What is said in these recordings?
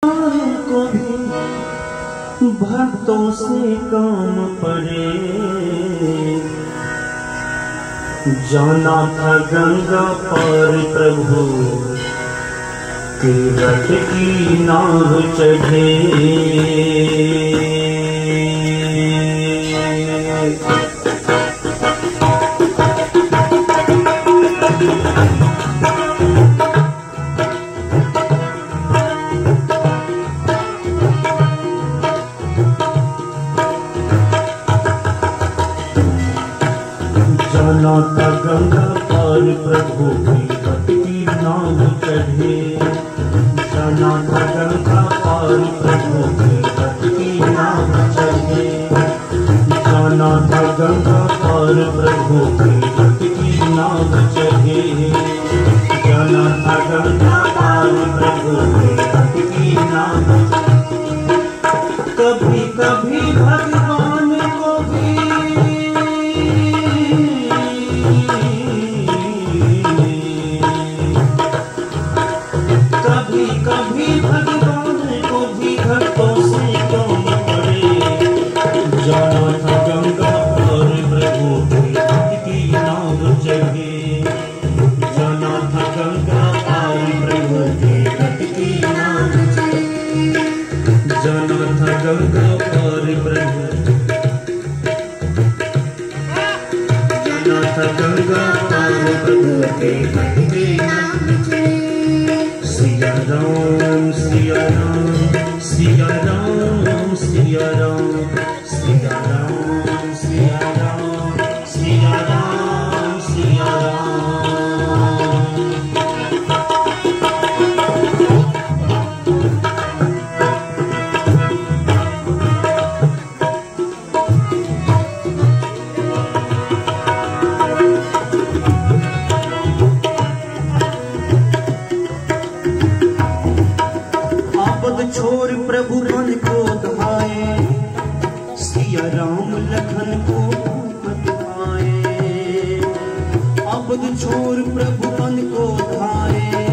को भी भक्तों से काम पड़े। जाना था गंगा पार प्रभु तीरथ की नाव चढ़े। जाना था गंगा पार प्रभु तीरथ की नाव चढ़े। जाना था गंगा पार प्रभु तीरथ की नाव चढ़े। जाना था गंगा पार प्रभु तीरथ की नाव चढ़े। जाना था गंगा पार प्रभु तीरथ की नाव। कभी कभी भगवान को भी कभी भगवान को भी भक्तों से काम पड़े। जाना था गंगा पार प्रभु तीरथ की नाव चढ़े। जाना था गंगा पार प्रभु तीरथ की नाव चढ़े। जाना था गंगा पार प्रभु। जाना था गंगा पार प्रभु तीरथ की नाव चढ़े। सिया राम सिया राम सिया राम सिया राम सिया राम सिया राम सिया राम सिया राम। छोर प्रभु मन को धाये। सिया राम लखन को बतलाए। अबद छोर प्रभु मन को धाये।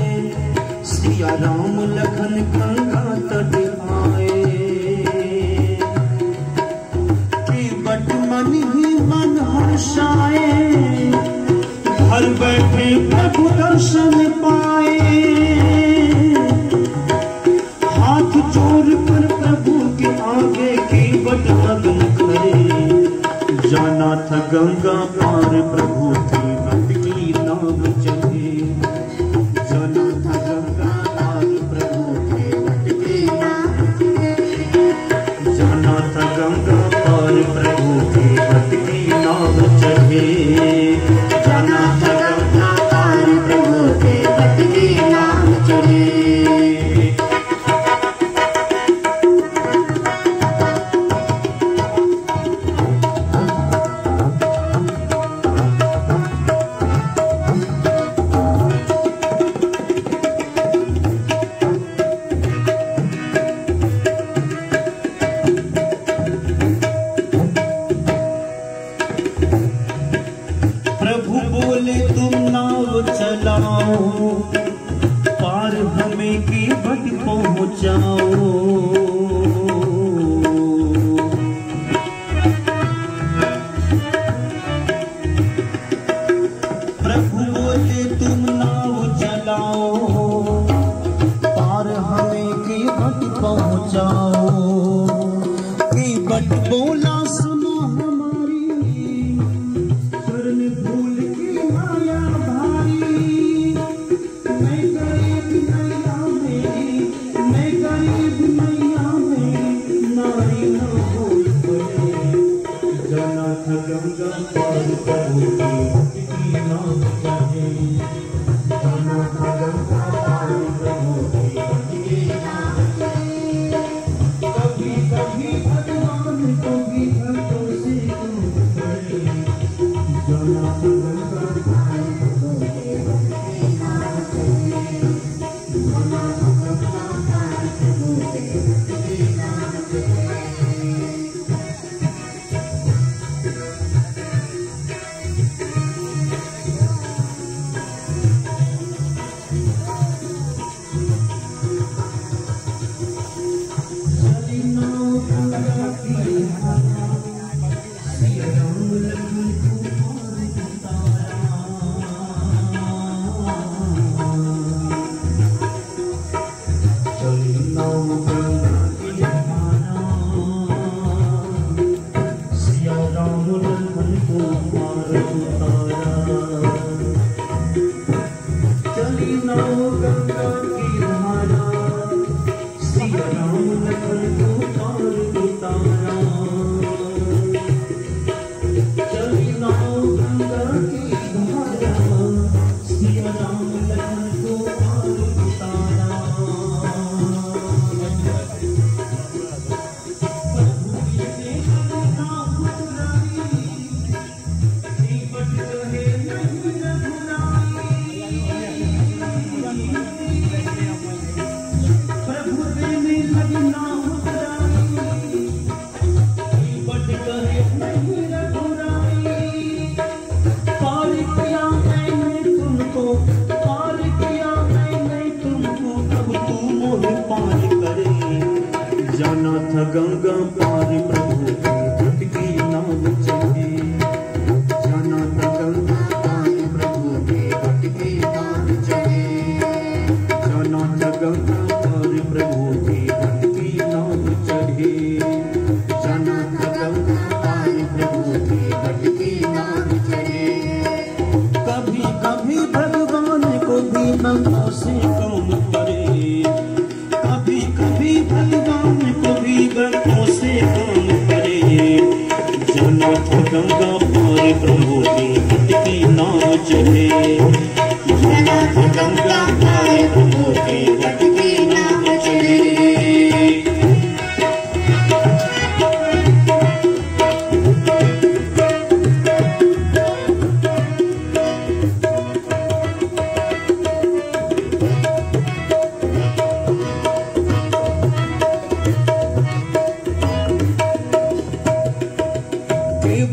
सिया राम लखन गंगा तट आए। बट मन ही मन हर्षाए। घर बैठे प्रभु दर्शन पाए। चोर पर प्रभु के आगे की बट मगन करे। जाना था गंगा पार प्रभु तीरथ की नाव चढ़े। जाना था गंगा पार प्रभु तीरथ की नाव चढ़े। जाना था गंगा पार प्रभु तीरथ की नाव चढ़े। जाना था गंगा पार प्रभु तीरथ की नाव चढ़े। प्रभु बोले तुम नाव चलाओ। पार हमें की बट पहुंचाओ। प्रभु बोले तुम नाव चलाओ। पार हमें की बट पहुंचाओ। की बट बोला सुनो हमारी। शरण भूल की माया भारी। मैं गरीब नैया मेरी। मैं गरीब नैया मेरी। नारी न भूल पड़े। जाना था गंगा पार प्रभु तीरथ की नाव चढ़े। जाना था गंगा पार प्रभु तीरथ की नाव चढ़े। कभी कभी भगवान को भी भक्तों से काम पड़े। जाना था गंगा पार प्रभु तीरथ की नाव चढ़े। जाना था गंगा पार प्रभु तीरथ की नाव चढ़े। गंगा पार प्रभु की भटकी नाव चढ़े, जाना था गंगा पार प्रभु की भटकी नाव चढ़े, जाना था गंगा पार प्रभु की भटकी नाव चढ़े, जाना था गंगा पार प्रभु की भटकी नाव चढ़े। कभी कभी भगवान को भी मनों से कम करे, कभी कभी भगवान को भी बरतों से काम करे, जाना था गंगा पार प्रभु की भटकी नाव चढ़े, जाना था गंगा पार प्रभु की भटकी नाव चढ़े।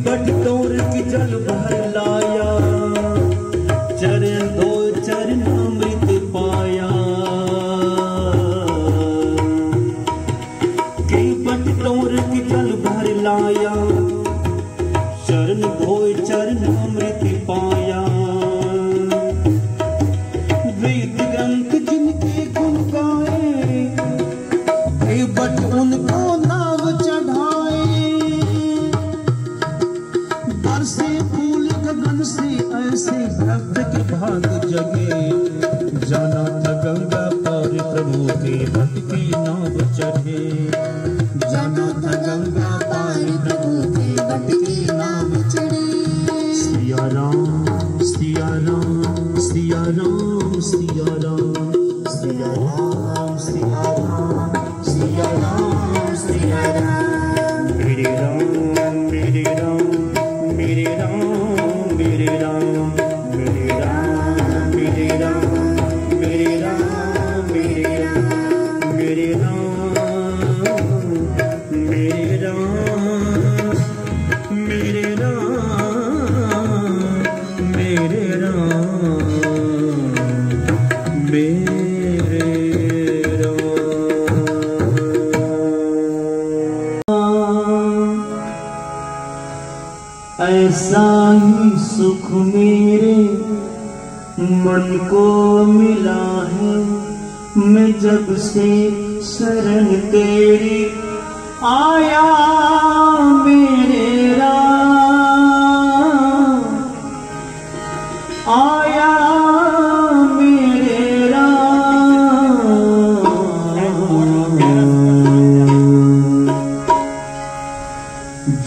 बटोर की जल भर लाया, चरण दो चरण अमृत पाया, के बटोर की जल भर लाया, चरण दो चरण अमृत पाया। वेद ग्रंथ जिनके गुण गाए, के बट उनको नाव चढ़ाए, से फूल गगन से ऐसे भक्त के भाग जगे, जाना था गंगा पार प्रभु के भटकी नाव चढ़े, जाना था गंगा पार प्रभु के भटकी नाव चढ़े। सिया राम सिया राम सिया राम सिया राम सिया राम सिया राम सिया राम सिया राम, मेरे राम मेरे राम मेरे राम मेरे राम मेरे राम मेरे राम मेरे राम मेरे राम मेरे राम मेरे राम मेरे राम मेरे राम मेरे ऐसा ही सुख मेरे मन को मिला है, मैं जब से शरण तेरी आया मेरे राम, आया मेरे राम।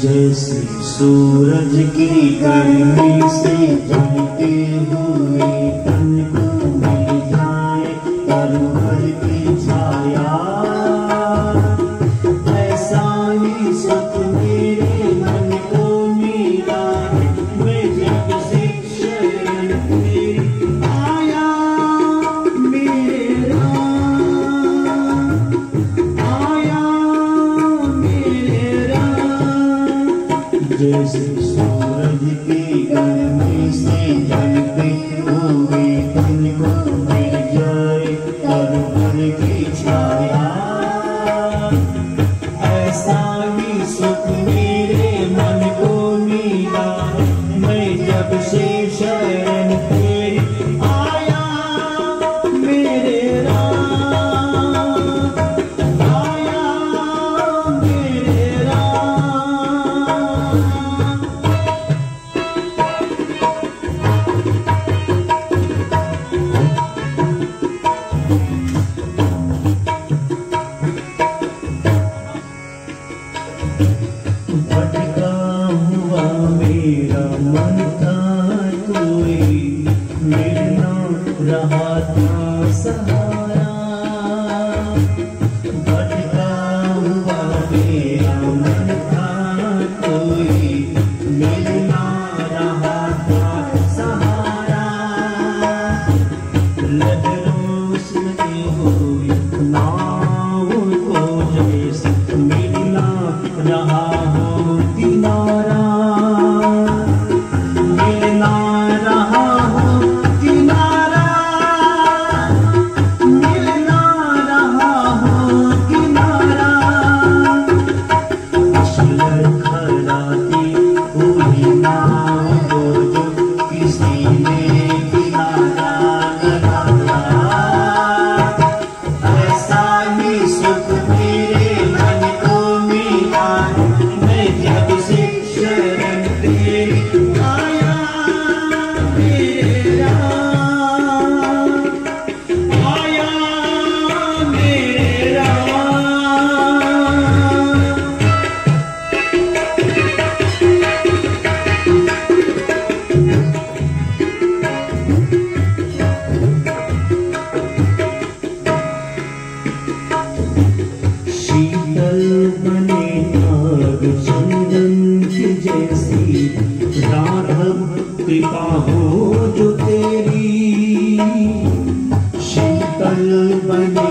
जैसे सूरज की गर्मी से जलते हुए तन को मिल जाए तरवर की छाया, ऐसा ही सुख मेरे मन को मिला, मैं जब से शरण तेरी आया मेरे राम, आया मेरे राम। जैसे सूरज की गर्मी से जलते हुए तन को मिल जाए तरवर की छाया, ऐसा ही सुख मेरे मन को मिला, मैं जब से शरण तेरी आया मेरे राम, आया मेरे राम। भटका हुआ मेरा मन था कोई मिल ना रहा था सहारा, भटका हुआ मेरा मन था कोई मिल ना रहा था सहारा, लहरों से हुई नाव को जैसे मिलना रहा हो किनारा, मिलना रहा हो किनारा, मिलना रहा हो किनारा। लड़खड़ाती हुई नाव को जो किसी ने किनारा लगाया, ऐसा ही सुख मेरे मन को मिला, मैं जब से शरण तेरी आया मेरे राम, आया मेरे राम। शीतल बने नाग चंदन की जैसी, राघव कृपा हो जो तेरी, शीतल बने